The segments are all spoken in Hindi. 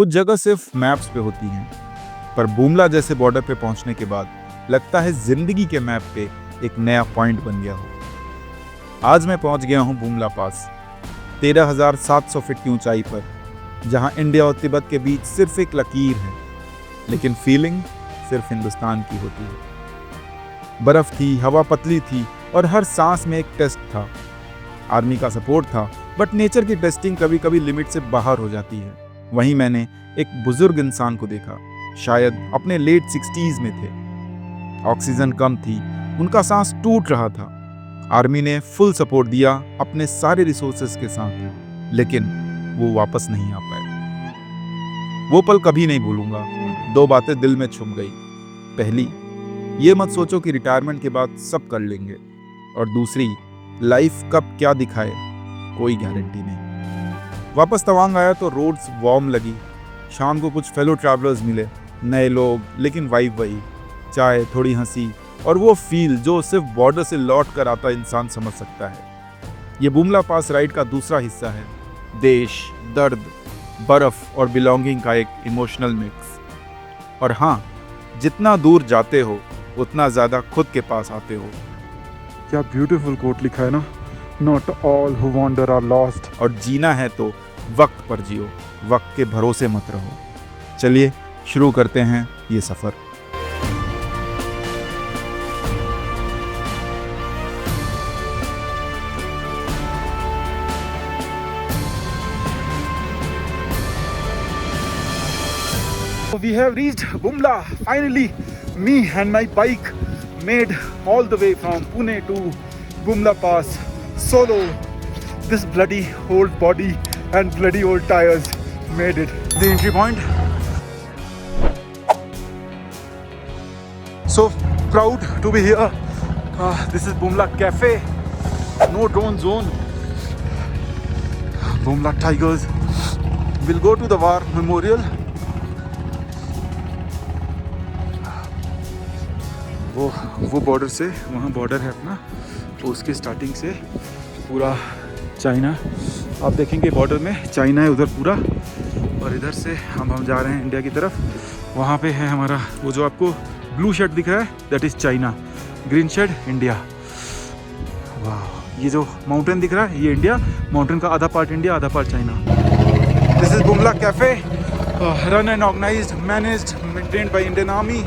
कुछ जगह सिर्फ मैप्स पे होती हैं, पर बुमला जैसे बॉर्डर पे पहुंचने के बाद लगता है जिंदगी के मैप पे एक नया पॉइंट बन गया हो। आज मैं पहुंच गया हूं बुमला पास, 13,700 फीट की ऊंचाई पर, जहां इंडिया और तिब्बत के बीच सिर्फ एक लकीर है, लेकिन फीलिंग सिर्फ हिंदुस्तान की होती है। बर्फ थी, हवा पतली थी और हर सांस में एक टेस्ट था। आर्मी का सपोर्ट था, बट नेचर की टेस्टिंग कभी कभी लिमिट से बाहर हो जाती है। वहीं मैंने एक बुजुर्ग इंसान को देखा, शायद अपने लेट 60s में थे। ऑक्सीजन कम थी, उनका सांस टूट रहा था। आर्मी ने फुल सपोर्ट दिया अपने सारे रिसोर्सेज के साथ, लेकिन वो वापस नहीं आ पाए। वो पल कभी नहीं भूलूंगा। दो बातें दिल में छुप गई। पहली, ये मत सोचो कि रिटायरमेंट के बाद सब कर लेंगे, और दूसरी, लाइफ कब क्या दिखाए कोई गारंटी नहीं। वापस तवांग आया तो रोड्स वार्म लगी। शाम को कुछ फेलो ट्रैवलर्स मिले, नए लोग, लेकिन वाइब वही, चाय, थोड़ी हंसी और वो फील जो सिर्फ बॉर्डर से लौट कर आता इंसान समझ सकता है। ये बुमला पास राइड का दूसरा हिस्सा है। देश, दर्द, बर्फ और बिलोंगिंग का एक इमोशनल मिक्स। और हाँ, जितना दूर जाते हो उतना ज़्यादा खुद के पास आते हो। क्या ब्यूटीफुल कोट लिखा है ना, not all who wander are lost. और जीना है तो वक्त पर जियो, वक्त के भरोसे मत रहो। चलिए शुरू करते हैं ये सफ़र। We have reached Bumla finally. Me and my bike made all the way from Pune to Bumla Pass solo. This bloody old body and bloody old tires made it. The entry point. So proud to be here. This is Bumla Cafe. No drone zone. Bumla Tigers. We'll go to the War Memorial. वो बॉर्डर से, वहाँ बॉर्डर है अपना, तो उसके स्टार्टिंग से पूरा चाइना आप देखेंगे। बॉर्डर में चाइना है उधर पूरा, और इधर से हम जा रहे हैं इंडिया की तरफ। वहाँ पे है हमारा वो जो आपको ब्लू शर्ट दिख रहा है, that is China, green shirt India. वाह, ये जो माउंटेन दिख रहा है ये इंडिया, माउंटेन का आधा पार्ट इंडिया, आधा part China. This is Bumla cafe, run and organised, managed, maintained by Indian army.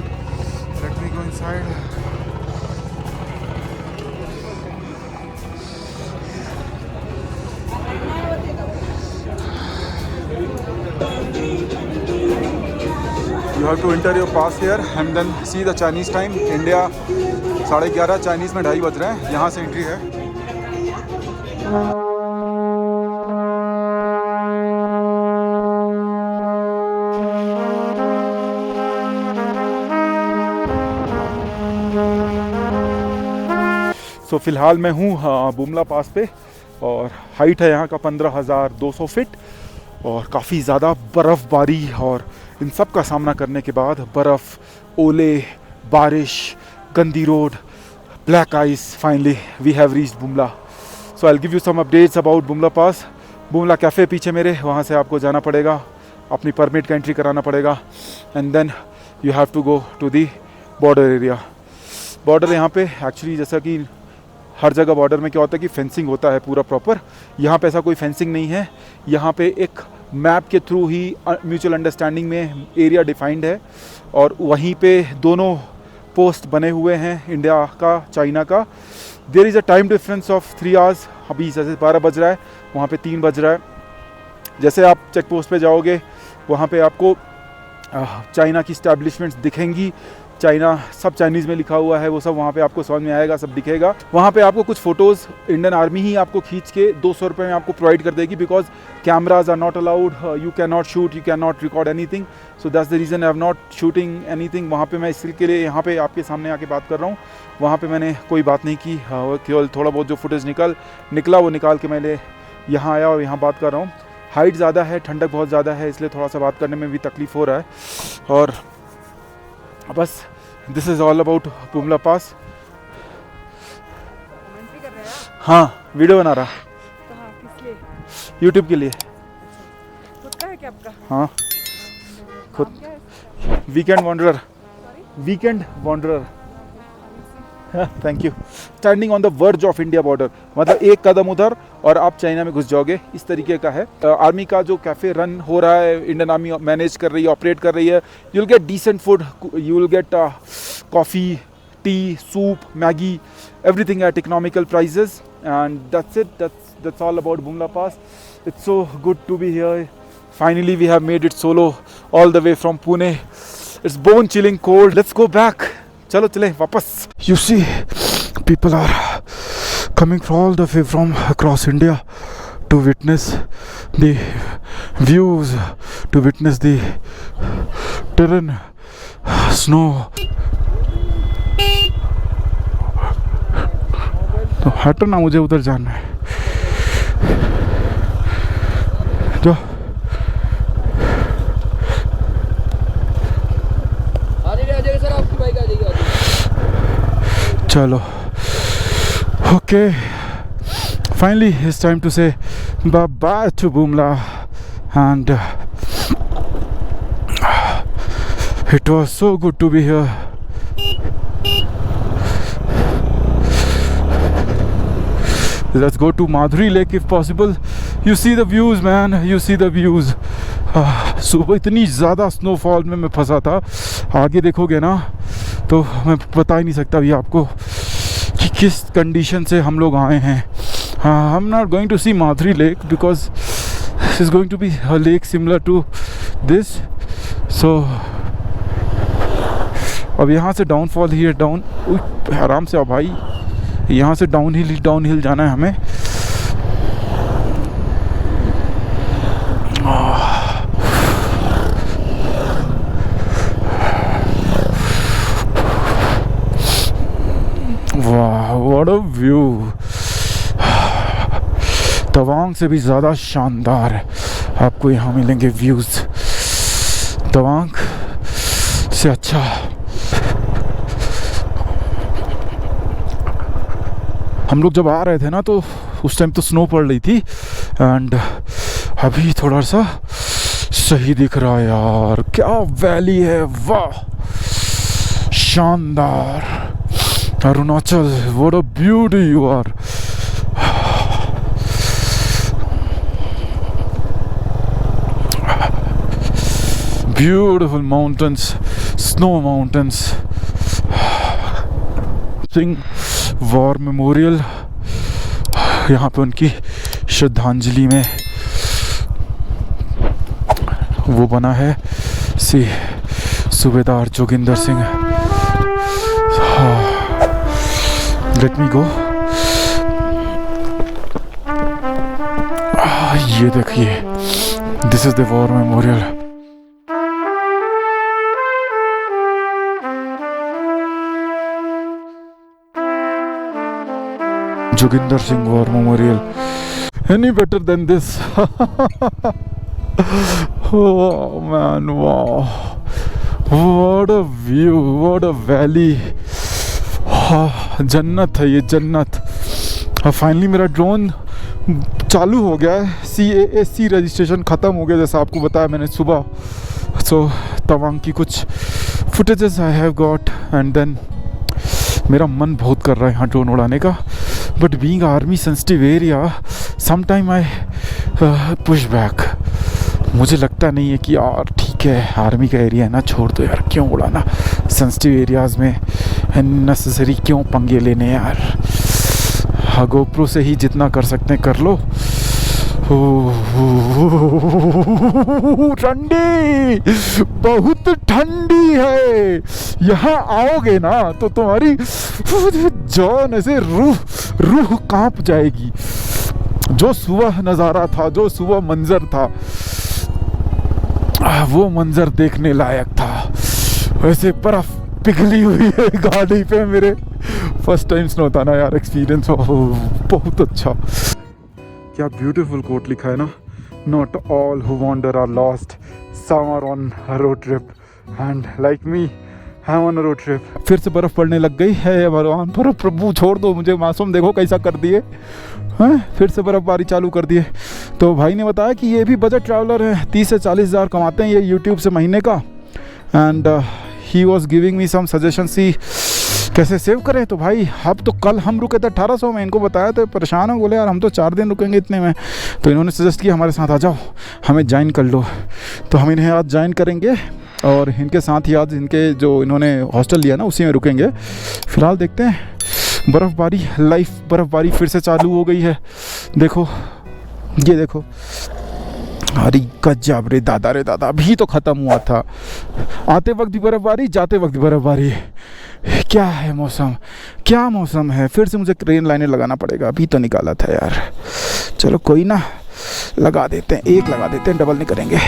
Let me go inside. You have to enter your pass here and then see the Chinese time. India 11:30, Chinese में 2:30 बज रहे हैं। यहाँ से एंट्री है। तो फ़िलहाल मैं हूँ बुमला पास पे, और हाइट है यहाँ का 15,200 फीट, और काफ़ी ज़्यादा बर्फ़बारी और इन सब का सामना करने के बाद बर्फ़, ओले, बारिश, गंदी road, black ice, finally we have reached Bumla. So I will give you some updates about Bumla pass. Bumla cafe पीछे मेरे, वहाँ से आपको जाना पड़ेगा, अपनी परमिट का एंट्री कराना पड़ेगा, and then you have to go to the border area. Border यहाँ पे एक्चुअली, जैसा कि हर जगह बॉर्डर में क्या होता है कि फेंसिंग होता है पूरा प्रॉपर, यहाँ पे ऐसा कोई फेंसिंग नहीं है। यहाँ पे एक मैप के थ्रू ही म्यूचुअल अंडरस्टैंडिंग में एरिया डिफाइंड है, और वहीं पे दोनों पोस्ट बने हुए हैं, इंडिया का, चाइना का। There is a time difference of 3 hours. अभी जैसे 12 बज रहा है, वहाँ पे 3 बज रहा है। जैसे आप चेक पोस्ट पे जाओगे, वहाँ पे आपको चाइना की स्टैब्लिशमेंट्स दिखेंगी। चाइना सब चाइनीज़ में लिखा हुआ है, वो सब वहाँ पे आपको समझ में आएगा, सब दिखेगा। वहाँ पे आपको कुछ फ़ोटोज़ इंडियन आर्मी ही आपको खींच के 200 रुपये में आपको प्रोवाइड कर देगी, because cameras are not allowed, you can not shoot, you can not record anything. So that's the reason I have not shooting anything. वहाँ पे मैं इसके लिए यहाँ पे आपके सामने आके बात कर रहा हूँ। वहाँ पे मैंने कोई बात नहीं की, केवल थोड़ा बहुत जो फुटेज निकला वो निकाल के मैंने यहाँ आया और यहाँ बात कर रहा हूँ। हाइट ज़्यादा है, ठंडक बहुत ज़्यादा है, इसलिए थोड़ा सा बात करने में भी तकलीफ़ हो रहा है। और बस this is all about Bumla Pass. हाँ, वीडियो बना रहा। कहाँ, किस लिए? यूट्यूब के लिए। खुद का है क्या आपका? हाँ, खुद weekend wanderer, weekend wanderer. Thank you. Standing on the verge of India border, मतलब एक कदम उधर और आप चाइना में घुस जाओगे, इस तरीके का है। आर्मी का जो कैफ़े रन हो रहा है, इंडियन आर्मी मैनेज कर रही है, ऑपरेट कर रही है। You will get decent food, you will get coffee, tea, soup, Maggi, everything at economical prices, and that's it. That's all about Bumla Pass. It's so good to be here. Finally we have made it solo all the way from Pune. It's bone chilling cold. Let's go back. Chalo chale wapas. You see, people are coming from all the way from across India to witness the views, to witness the terrain, snow. तो हटो ना, मुझे उधर जाना है। तो चलो, okay, finally it's time to say bye bye to Bumla, and it was so good to be here. Let's go to Madhuri Lake if possible. You see the views, man. You see the views. सुबह इतनी ज़्यादा स्नोफॉल में मैं फंसा था, आगे देखोगे ना तो मैं बता ही नहीं सकता अभी आपको कि किस कंडीशन से हम लोग आए हैं। I am not going to see Madhuri lake because this is going to be a lake similar to this. So अब यहाँ से डाउनफॉल ही है, डाउन, आराम से आओ भाई, यहाँ से डाउन हिल जाना है हमें। वाह, व्हाट अ व्यू। तवांग से भी ज़्यादा शानदार आपको यहाँ मिलेंगे व्यूज़, तवांग से अच्छा। हम लोग जब आ रहे थे ना तो उस टाइम तो स्नो पड़ रही थी, एंड अभी थोड़ा सा सही दिख रहा है यार। क्या वैली है, वाह, शानदार। Arunachal, what a beauty you are. Beautiful mountains, snow mountains. Singh war memorial, यहाँ पे उनकी श्रद्धांजलि में वो बना है, सी सूबेदार जोगिंदर सिंह। लेट मी गो। ये देखिए, this is the war memorial. Joginder Singh War Memorial. Any better than this? Oh man, wow. What a view, what a valley. जन्नत है ये, जन्नत। फाइनली मेरा ड्रोन चालू हो गया है, CAAC रजिस्ट्रेशन ख़त्म हो गया जैसा आपको बताया मैंने सुबह। सो तवांग की कुछ footages I have got, and then मेरा मन बहुत कर रहा है यहाँ ड्रोन उड़ाने का, but being army sensitive area sometime I push back. मुझे लगता नहीं है कि यार ठीक है आर्मी का एरिया है ना, छोड़ दो यार, क्यों उड़ाना सेंसिटिव एरियाज़ में, नेसेसरी क्यों पंगे लेने यार। हाँ, गोप्रो से ही जितना कर सकते हैं कर लो। ठंडी, बहुत ठंडी है। यहाँ आओगे ना तो तुम्हारी जान ऐसे रूह कांप जाएगी। जो सुबह नज़ारा था, जो सुबह मंजर था, वो मंजर देखने लायक था। वैसे बर्फ पिघली हुई है गाड़ी पे मेरे। फर्स्ट टाइम स्नो था ना यार, एक्सपीरियंस बहुत अच्छा। क्या ब्यूटीफुल कोट लिखा है ना, not all who wander are lost, some are on road trip, and like me I'm on a road trip. फिर से बर्फ़ पड़ने लग गई है। भगवान बर्फ़, प्रभु छोड़ दो मुझे, मासूम देखो कैसा कर दिए हैं, फिर से बर्फ़बारी चालू कर दिए। तो भाई ने बताया कि ये भी बजट ट्रैवलर है, 30 से 40 हज़ार कमाते हैं ये यूट्यूब से महीने का। And he was giving me some suggestion सी कैसे सेव करें। तो भाई अब तो कल हम रुके थे 1800 में, इनको बताया तो परेशान हो, बोले यार हम तो 4 दिन रुकेंगे इतने में। तो इन्होंने सजेस्ट किया हमारे साथ आ जाओ, हमें ज्वाइन कर लो। तो हम इन्हें आज ज्वाइन करेंगे और इनके साथ ही आज इनके जो इन्होंने हॉस्टल लिया ना उसी में रुकेंगे। फ़िलहाल देखते हैं, बर्फ़बारी लाइफ, बर्फ़बारी फिर से चालू हो गई है। देखो ये देखो, अरे गजब रे दादा, अभी तो ख़त्म हुआ था। आते वक्त भी बर्फ़बारी, जाते वक्त भी बर्फ़बारी। क्या है मौसम, क्या मौसम है। फिर से मुझे ट्रेन लाइनर लगाना पड़ेगा, अभी तो निकाला था यार। चलो कोई ना, लगा देते हैं, एक लगा देते हैं, डबल नहीं करेंगे।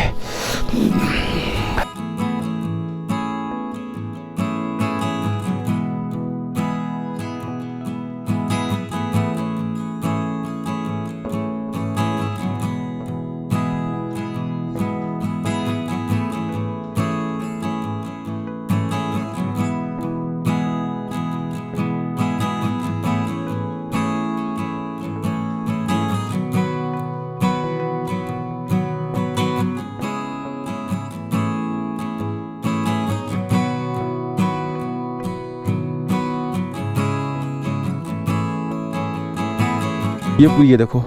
ये देखो,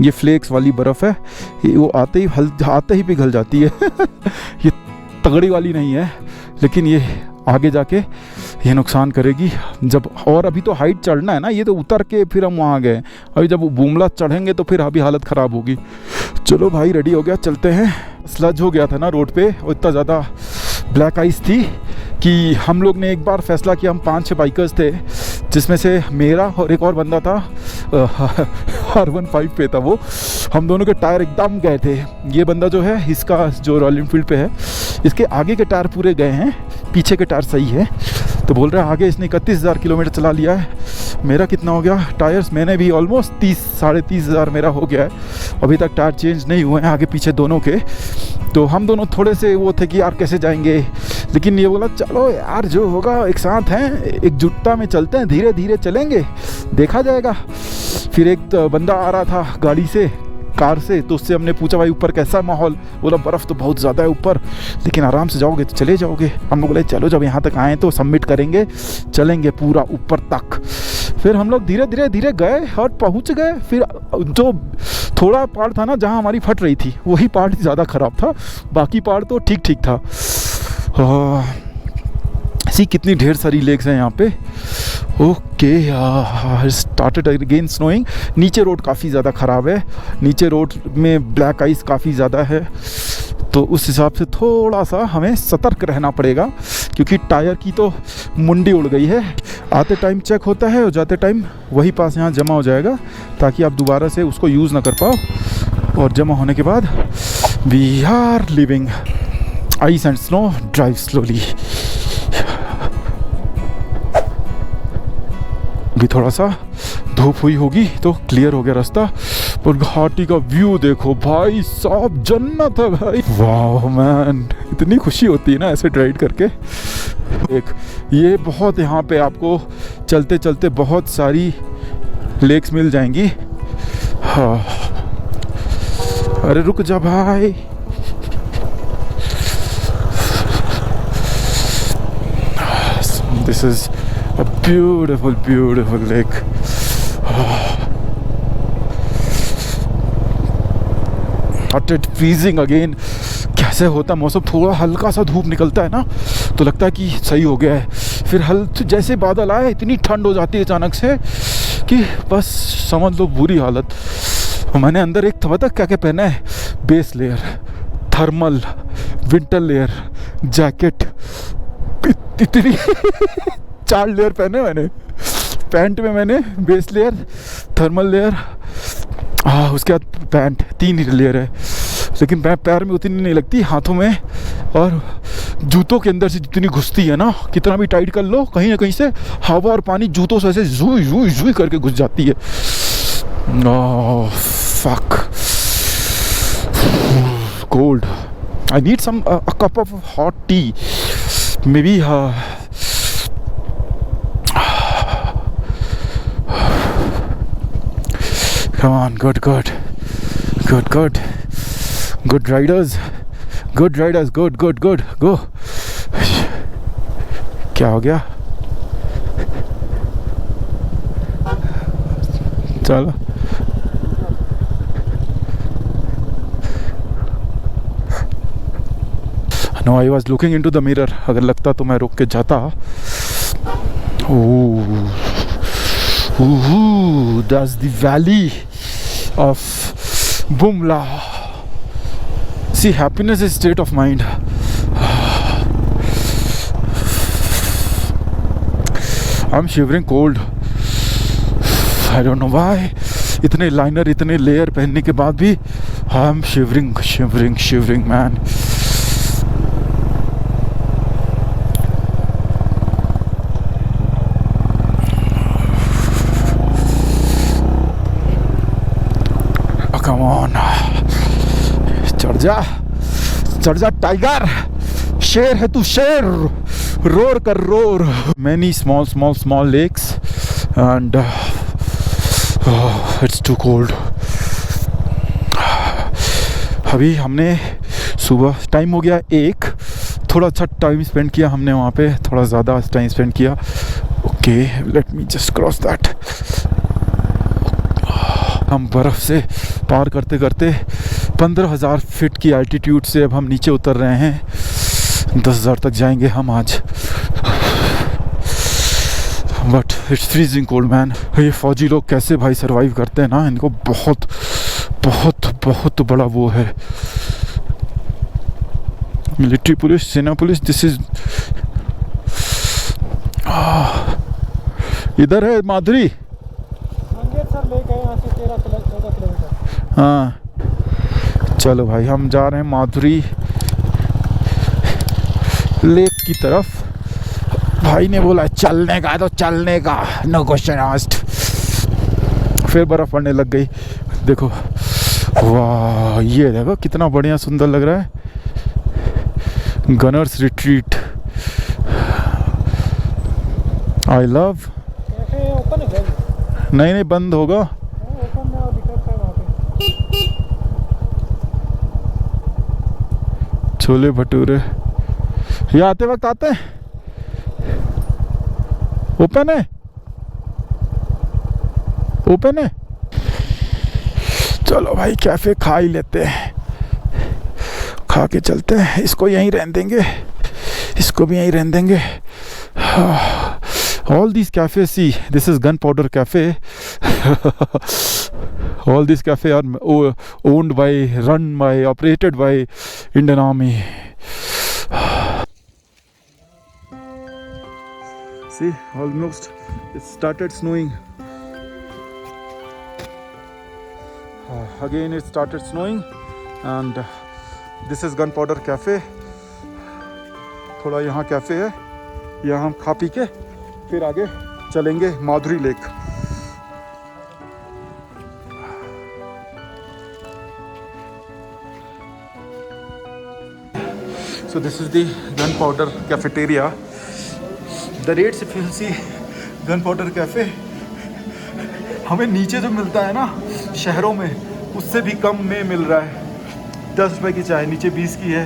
ये फ्लेक्स वाली बर्फ़ है, ये वो आते ही पिघल जाती है। ये तगड़ी वाली नहीं है, लेकिन ये आगे जाके ये नुकसान करेगी जब। और अभी तो हाइट चढ़ना है ना, ये तो उतर के फिर हम वहाँ गए। अभी जब बुमला चढ़ेंगे तो फिर अभी हालत ख़राब होगी। चलो भाई रेडी हो गया, चलते हैं। स्लज हो गया था ना रोड पे, और इतना ज़्यादा ब्लैक आइस थी कि हम लोग ने एक बार फैसला किया, हम 5-6 बाइकर्स थे, जिसमें से मेरा और एक और बंदा था, R15 पे था वो। हम दोनों के टायर एकदम गए थे। ये बंदा जो है, इसका जो रॉयल एनफील्ड पे है, इसके आगे के टायर पूरे गए हैं, पीछे के टायर सही है। तो बोल रहा है आगे इसने 31,000 किलोमीटर चला लिया है। मेरा कितना हो गया टायर्स, मैंने भी ऑलमोस्ट 30-30 हज़ार मेरा हो गया है। अभी तक टायर चेंज नहीं हुए हैं आगे पीछे दोनों के। तो हम दोनों थोड़े से वो थे कि यार कैसे जाएंगे, लेकिन ये बोला चलो यार जो होगा एक साथ हैं, एकजुटता में चलते हैं, धीरे धीरे चलेंगे, देखा जाएगा। फिर एक बंदा आ रहा था गाड़ी से, कार से, तो उससे हमने पूछा भाई ऊपर कैसा माहौल। बोला बर्फ़ तो बहुत ज़्यादा है ऊपर, लेकिन आराम से जाओगे तो चले जाओगे। हम लोग बोले चलो जब यहाँ तक आए तो सबमिट करेंगे, चलेंगे पूरा ऊपर तक। फिर हम लोग धीरे धीरे गए और पहुँच गए। फिर जो थोड़ा पार्ट था ना जहाँ हमारी फट रही थी, वही पार्ट ज़्यादा ख़राब था, बाकी पार्ट तो ठीक ठीक था। सी कितनी ढेर सारी लेक्स हैं यहाँ पे। Okay, started again snowing. नीचे रोड काफ़ी ज़्यादा ख़राब है, नीचे रोड में ब्लैक आइस काफ़ी ज़्यादा है, तो उस हिसाब से थोड़ा सा हमें सतर्क रहना पड़ेगा, क्योंकि टायर की तो मुंडी उड़ गई है। आते टाइम चेक होता है और जाते टाइम वही पास यहाँ जमा हो जाएगा, ताकि आप दोबारा से उसको यूज़ ना कर पाओ। और जमा होने के बाद we are living ice and snow, drive slowly. भी थोड़ा सा धूप हुई होगी तो क्लियर हो गया रास्ता, पर घाटी का व्यू देखो भाई साहब, जन्नत है भाई। वाह मैन, इतनी खुशी होती है ना ऐसे ड्राइव करके। एक ये बहुत, यहाँ पे आपको चलते चलते बहुत सारी लेक्स मिल जाएंगी। हाँ, अरे रुक जा भाई। This is a beautiful lake. Started freezing again. कैसे होता मौसम, थोड़ा हल्का सा धूप निकलता है ना तो लगता है कि सही हो गया है, फिर जैसे बादल आए इतनी ठंड हो जाती है अचानक से कि बस समझ लो बुरी हालत। मैंने अंदर एक था, क्या क्या पहना है, base layer, thermal, winter layer, jacket, इतनी 4 लेयर पहने मैंने। पैंट में मैंने बेस लेयर, थर्मल लेयर, उसके बाद पैंट, 3 ही लेयर है, लेकिन पैर में उतनी नहीं लगती, हाथों में और जूतों के अंदर से जितनी घुसती है ना, कितना भी टाइट कर लो कहीं ना कहीं से हवा और पानी जूतों से ऐसे जुई जुई जुई करके घुस जाती है। Fuck, cold, I need some a cup of hot tea, maybe Come on, good, good, good, good, good riders, good, good, good, go. क्या हो गया? चलो No, I was looking into the mirror. अगर लगता तो मैं रुक के जाता. Ooh, that's the valley of Bumla. See, happiness is state of mind. I'm shivering cold. I don't know why. इतने लाइनर, इतने लेयर पहनने के बाद भी I'm shivering, man. Come on, चढ़ जा टाइगर, शेर है तू शेर, रोर कर roar. Many small lakes and it's too cold. अभी हमने सुबह टाइम हो गया 1, थोड़ा अच्छा टाइम स्पेंड किया हमने वहाँ पे, थोड़ा ज़्यादा टाइम स्पेंड किया. Okay, let me just cross that. हम बर्फ़ से पार करते करते 15,000 फीट की एल्टीट्यूड से अब हम नीचे उतर रहे हैं. 10,000 तक जाएंगे हम आज. But it's freezing cold man. ये फौजी लोग कैसे भाई सरवाइव करते हैं ना, इनको बहुत बहुत बहुत बड़ा वो है. मिलिट्री पुलिस, सेना पुलिस, दिस इज. इधर है माधुरी. सर लेक है यहाँ से 13-14 किलोमीटर. हाँ, चलो भाई हम जा रहे हैं माधुरी लेक की तरफ. भाई ने बोला चलने का तो चलने का, नो क्वेश्चन आस्क्ड. फिर बर्फ़ पड़ने लग गई. देखो, वाह, ये देखो कितना बढ़िया सुंदर लग रहा है. Gunners retreat. I love. Cafe open है? नहीं बंद होगा. ओपन है, दिक्कत है वहाँ पे. छोले भटूरे ये आते वक्त आते हैं. ओपन है. चलो भाई कैफे खा ही लेते हैं, खा के चलते हैं. इसको यहीं रहने देंगे, इसको भी यहीं रहने देंगे. All these cafes, see, this is Gunpowder Cafe. All these cafes are owned by, run by, operated by Indian Army. See, almost it started snowing. Again it started snowing and this is Gunpowder Cafe. थोड़ा यहाँ कैफ़े है, यहाँ हम खा पी के फिर आगे चलेंगे माधुरी lake. So this is the Gunpowder Cafeteria. The rates, if you see Gunpowder Cafe, हमें नीचे जो मिलता है ना शहरों में, उससे भी कम में मिल रहा है. 10 रुपए की चाय, नीचे 20 की है.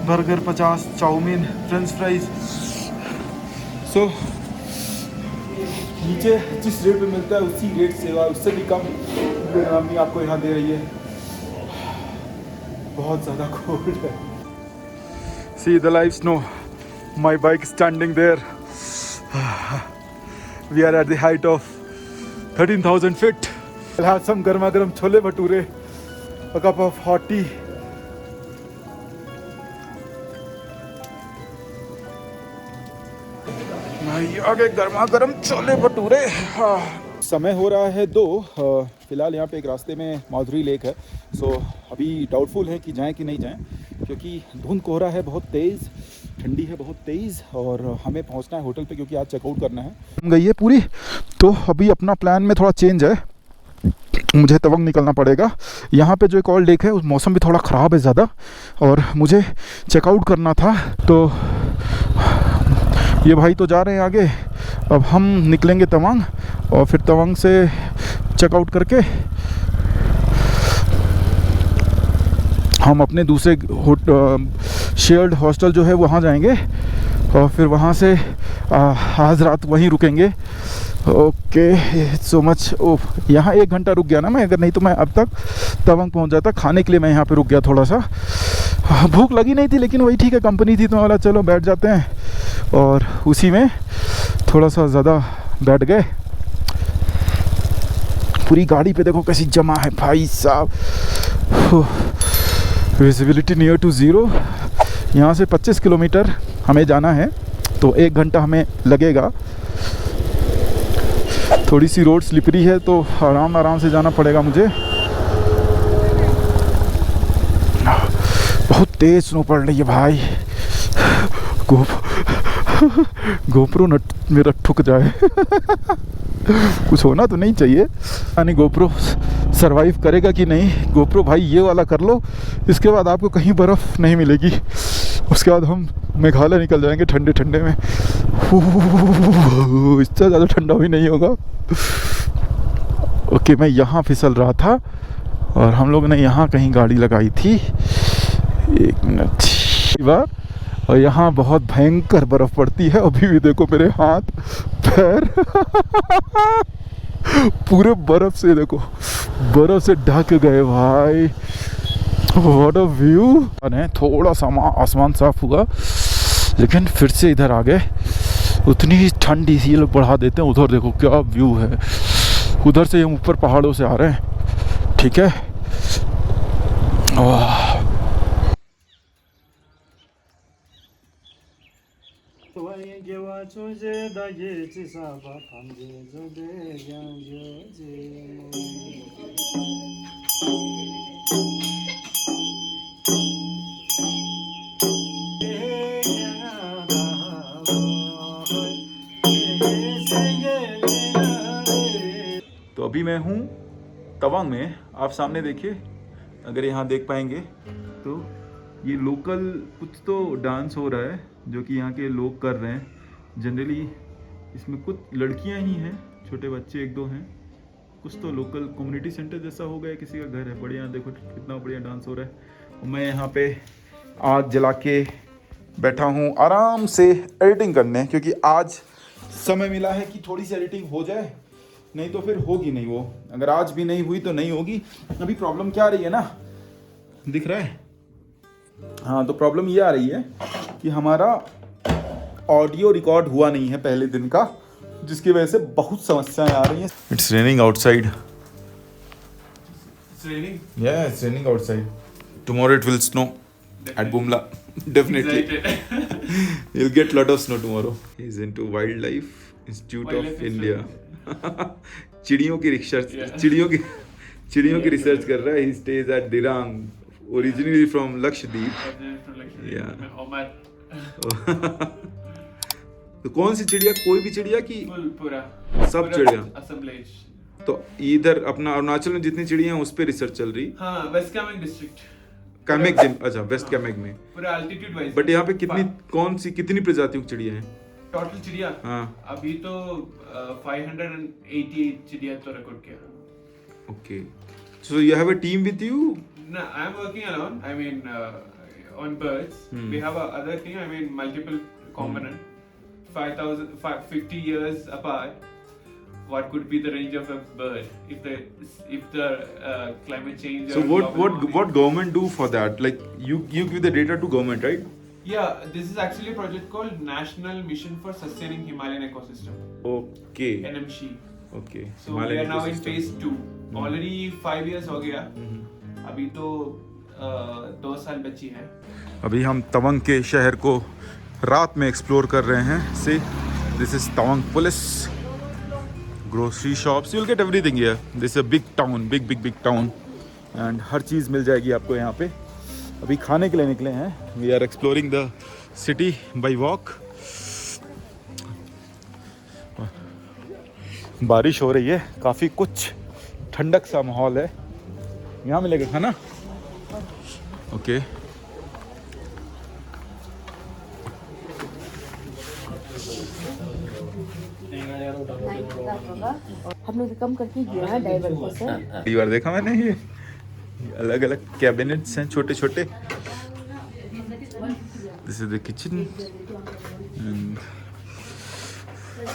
Burger 50, chowmein, french fries. So नीचे जिस रेट पे मिलता है उसी रेट सेवा, उससे भी कम आदमी आपको यहाँ दे रही है. बहुत ज़्यादा कोल्ड है. See the live snow, my bike standing there. We are at the height of 13,000 feet. I'll have some गर्मा गर्म chole bhature, a cup of hot tea. भाई आगे गर्मा गर्म छोले भटूरे. समय हो रहा है 2. फिलहाल यहाँ पे एक रास्ते में माधुरी लेक है. सो अभी डाउटफुल है कि जाएं कि नहीं जाएं, क्योंकि धुंध कोहरा है बहुत तेज़, ठंडी है बहुत तेज़, और हमें पहुँचना है होटल पे क्योंकि आज चेकआउट करना है. गई है पूरी. तो अभी अपना प्लान में थोड़ा चेंज है, मुझे तवंग निकलना पड़ेगा. यहाँ पे जो एक और लेक है, उस मौसम भी थोड़ा ख़राब है ज़्यादा, और मुझे चेकआउट करना था. तो ये भाई तो जा रहे हैं आगे, अब हम निकलेंगे तवांग, और फिर तवांग से चेकआउट करके हम अपने दूसरे शेयर्ड हॉस्टल जो है वहाँ जाएंगे और फिर वहाँ से आज रात वहीं रुकेंगे। Okay so much. ओह, यहाँ 1 घंटा रुक गया ना मैं, अगर नहीं तो मैं अब तक तवांग पहुँच जाता। खाने के लिए मैं यहाँ पे रुक गया थोड़ा सा, भूख लगी नहीं थी लेकिन वही ठीक है, कंपनी थी तो मैं बोला चलो बैठ जाते हैं, और उसी में थोड़ा सा ज़्यादा बैठ गए। पूरी गाड़ी पे देखो कैसी जमा है भाई साहब। Visibility near to zero. यहाँ से 25 किलोमीटर हमें जाना है तो 1 घंटा हमें लगेगा। थोड़ी सी रोड स्लिपरी है तो आराम से जाना पड़ेगा मुझे। बहुत तेज स्नो पड़ रही है भाई। गोप्रो नट मेरा ठुक जाए। कुछ होना तो नहीं चाहिए, यानी गोप्रो सरवाइव करेगा कि नहीं। गोप्रो भाई ये वाला कर लो, इसके बाद आपको कहीं बर्फ़ नहीं मिलेगी। उसके बाद हम मेघालय निकल जाएंगे ठंडे ठंडे में। इससे ज़्यादा ठंडा भी नहीं होगा। ओके, मैं यहाँ फिसल रहा था और हम लोग ने यहाँ कहीं गाड़ी लगाई थी। 1 मिनट बार। और यहाँ बहुत भयंकर बर्फ़ पड़ती है। अभी भी देखो मेरे हाथ पैर पूरे बर्फ़ से, देखो बर्फ़ से ढक गए भाई। What a view. थोड़ा सा आसमान साफ हुआ लेकिन फिर से इधर आ गए। उतनी ही ठंडी सी ये लोग बढ़ा देते हैं। उधर देखो क्या व्यू है, उधर से हम ऊपर पहाड़ों से आ रहे हैं। ठीक है, तो अभी मैं हूँ तवांग में। आप सामने देखिए, अगर यहाँ देख पाएंगे तो ये लोकल कुछ तो डांस हो रहा है जो कि यहाँ के लोग कर रहे हैं। जनरली इसमें कुछ लड़कियाँ ही हैं, छोटे बच्चे 1-2 हैं। कुछ तो लोकल कम्युनिटी सेंटर जैसा होगा या किसी का घर है। बढ़िया, देखो कितना बढ़िया डांस हो रहा है। और मैं यहाँ पे आग जला के बैठा हूँ आराम से एडिटिंग करने, क्योंकि आज समय मिला है कि थोड़ी सी एडिटिंग हो जाए, नहीं तो फिर होगी नहीं वो। अगर आज भी नहीं हुई तो नहीं होगी। अभी प्रॉब्लम क्या आ रही है ना, दिख रहा है? हाँ, तो प्रॉब्लम ये आ रही है कि हमारा ऑडियो रिकॉर्ड हुआ नहीं है पहले दिन का, जिसकी वजह से बहुत समस्याएं आ रही हैं। It's raining outside. It's raining. Yeah, it's raining outside. Tomorrow it will snow at Bumla. Definitely. Excited. You'll get lot of snow tomorrow. He's into Wildlife Institute Wildlife of India. Institute. चिड़ियों की रिसर्च, Yeah. चिड़ियों की रिसर्च कर रहा है। He stays at Dirang, originally from Lakshadweep. From Lakshadweep. Yeah. मैं Omar. तो कौन सी चिड़िया? कोई भी चिड़िया की पूरा सब चिड़िया? assemblage. तो इधर अपना अरुणाचल में जितनी चिड़िया हैं उस पे रिसर्च चल रही। हाँ, वेस्ट कामेंग डिस्ट्रिक्ट। कामेंग, अच्छा वेस्ट कामेंग में। पूरा अल्टीट्यूड वाइज। बट यहाँ पे कितनी प्रजातियों की चिड़िया हैं? टोटल चिड़िया? हाँ। अभी तो 588 चिड़िया तो रिकॉर्ड किया। Okay. So you have a team with you? No, I'm working alone. I mean, on birds. We have a other team. I mean, multiple component. 50 years apart. What could be the range of a bird if the climate change? So or global warming- what government do for that? Like you give the data to government, right? Yeah, this is actually a project called National Mission for Sustaining Himalayan Ecosystem. Okay. NMSHI. Okay. So we are now in phase 2. Already 5 years हो गया. अभी तो 2 साल बची है. अभी हम तवांग के शहर को रात में एक्सप्लोर कर रहे हैं। See, this is Tawang Police. Grocery shops, you'll get everything here. This is a big town, big town, and हर चीज़ मिल जाएगी आपको यहाँ पे। अभी खाने के लिए निकले हैं। We are exploring the city by walk. बारिश हो रही है, काफ़ी कुछ ठंडक सा माहौल है। यहाँ मिलेगा खाना? ओके। हम लोग कम करके दिया है ड्राइवर को सर। पहली बार देखा मैंने ये। अलग अलग कैबिनेट्स हैं छोटे छोटे. This is the kitchen and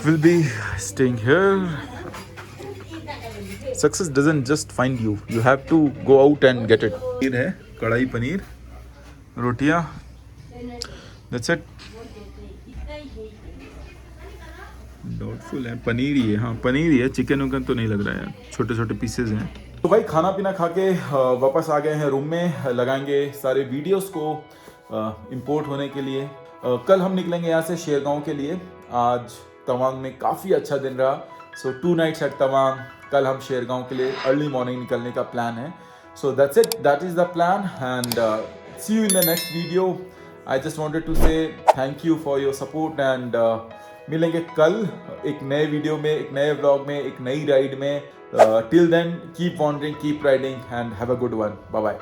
we'll be staying here. Success doesn't just find you. You have to go out and get it. Paneer है, कढ़ाई पनीर, रोटियां. That's it. डाउटफुल है, पनीर ही है. हाँ पनीर ही है, चिकन उकन तो नहीं लग रहा है यार, छोटे छोटे पीसेज हैं. तो भाई खाना पीना खा के वापस आ गए हैं रूम में. लगाएंगे सारे वीडियोस को इंपोर्ट होने के लिए. कल हम निकलेंगे यहाँ से शेरगांव के लिए. आज तवांग में काफ़ी अच्छा दिन रहा. सो 2 नाइट्स एट तवांग. कल हम शेरगांव के लिए अर्ली मॉर्निंग निकलने का प्लान है. So that's it, that is the plan and see you in the next video. I just wanted to say thank you for your support and मिलेंगे कल एक नए वीडियो में, एक नए व्लॉग में, एक नई राइड में. Till then keep wandering, keep riding and have a good one. Bye bye.